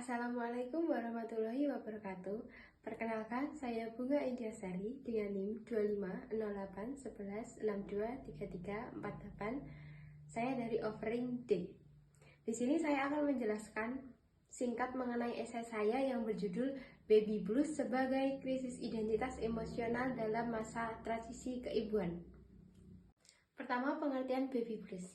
Assalamualaikum warahmatullahi wabarakatuh. Perkenalkan, saya Bunga Indiasari dengan NIM 250811623348. Saya dari Offering D. Di sini saya akan menjelaskan singkat mengenai esai saya yang berjudul Baby Blues sebagai krisis identitas emosional dalam masa transisi keibuan. Pertama, pengertian baby blues,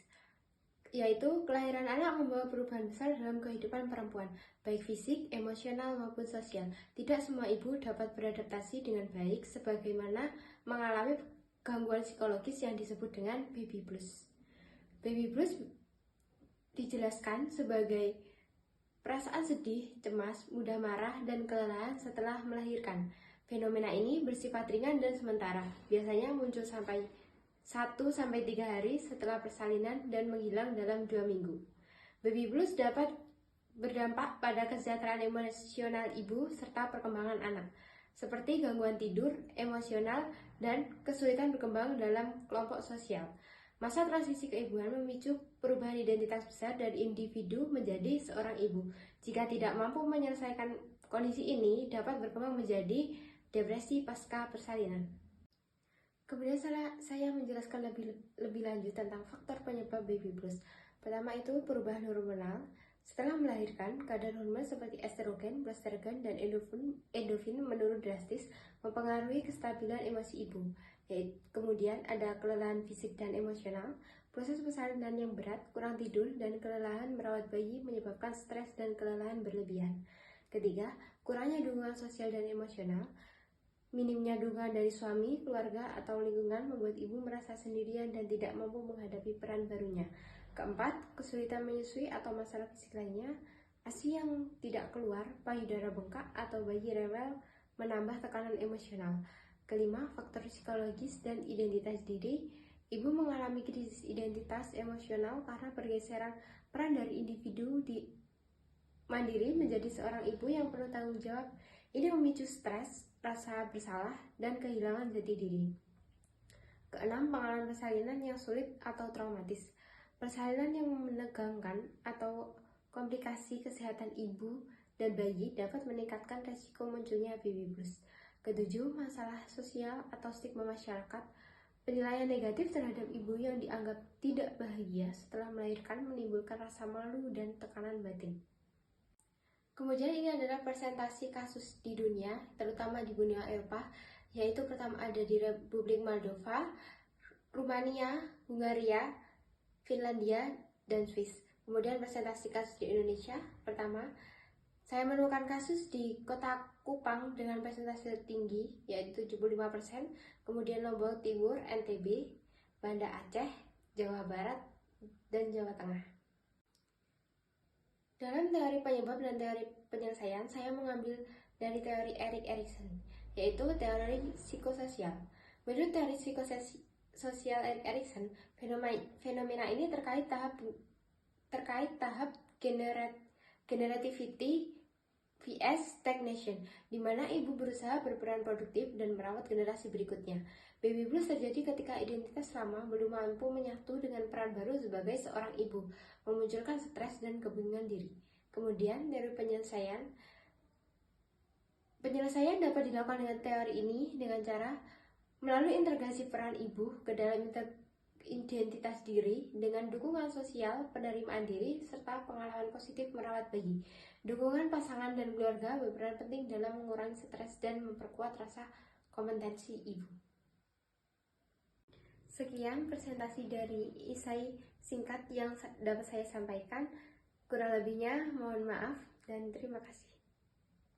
yaitu kelahiran anak membawa perubahan besar dalam kehidupan perempuan, baik fisik, emosional, maupun sosial. Tidak semua ibu dapat beradaptasi dengan baik sebagaimana mengalami gangguan psikologis yang disebut dengan baby blues. Baby blues dijelaskan sebagai perasaan sedih, cemas, mudah marah, dan kelelahan setelah melahirkan. Fenomena ini bersifat ringan dan sementara, biasanya muncul sampai 1-3 hari setelah persalinan dan menghilang dalam 2 minggu. Baby blues dapat berdampak pada kesejahteraan emosional ibu serta perkembangan anak, seperti gangguan tidur, emosional, dan kesulitan berkembang dalam kelompok sosial. Masa transisi keibuan memicu perubahan identitas besar dari individu menjadi seorang ibu. Jika tidak mampu menyelesaikan kondisi ini, dapat berkembang menjadi depresi pasca persalinan. Kemudian saya menjelaskan lebih lanjut tentang faktor penyebab baby blues. Pertama itu perubahan hormonal. Setelah melahirkan, kadar hormon seperti estrogen, progesterone, dan endorfin menurun drastis, mempengaruhi kestabilan emosi ibu. Kemudian ada kelelahan fisik dan emosional, proses persalinan yang berat, kurang tidur, dan kelelahan merawat bayi menyebabkan stres dan kelelahan berlebihan. Ketiga, kurangnya dukungan sosial dan emosional. Minimnya dukungan dari suami, keluarga, atau lingkungan membuat ibu merasa sendirian dan tidak mampu menghadapi peran barunya. Keempat, kesulitan menyusui atau masalah fisik lainnya, ASI yang tidak keluar, payudara bengkak, atau bayi rewel menambah tekanan emosional. Kelima, faktor psikologis dan identitas diri. Ibu mengalami krisis identitas emosional karena pergeseran peran dari individu mandiri menjadi seorang ibu yang penuh tanggung jawab. Ini memicu stres, rasa bersalah, dan kehilangan jati diri. Keenam, pengalaman persalinan yang sulit atau traumatis. Persalinan yang menegangkan atau komplikasi kesehatan ibu dan bayi dapat meningkatkan resiko munculnya baby blues. Ketujuh, masalah sosial atau stigma masyarakat. Penilaian negatif terhadap ibu yang dianggap tidak bahagia setelah melahirkan menimbulkan rasa malu dan tekanan batin. Kemudian ini adalah presentasi kasus di dunia, terutama di benua Eropa, yaitu pertama ada di Republik Moldova, Rumania, Hungaria, Finlandia, dan Swiss. Kemudian presentasi kasus di Indonesia, pertama, saya menemukan kasus di kota Kupang dengan persentase tinggi, yaitu 75%, kemudian Lombok Timur, NTB, Banda Aceh, Jawa Barat, dan Jawa Tengah. Dalam teori penyebab dan teori penyelesaian, saya mengambil dari teori Erik Erikson, yaitu teori psikososial. Menurut teori psikososial Erik Erikson, fenomena ini terkait tahap generativity vs stagnation, di mana ibu berusaha berperan produktif dan merawat generasi berikutnya. Baby blues terjadi ketika identitas lama belum mampu menyatu dengan peran baru sebagai seorang ibu, memunculkan stres dan kebingungan diri. Kemudian, teori penyelesaian dapat dilakukan dengan teori ini dengan cara melalui integrasi peran ibu ke dalam identitas diri dengan dukungan sosial, penerimaan diri, serta pengalaman positif merawat bayi. Dukungan pasangan dan keluarga berperan penting dalam mengurangi stres dan memperkuat rasa kompetensi ibu. Sekian presentasi dari esai singkat yang dapat saya sampaikan. Kurang lebihnya mohon maaf dan terima kasih.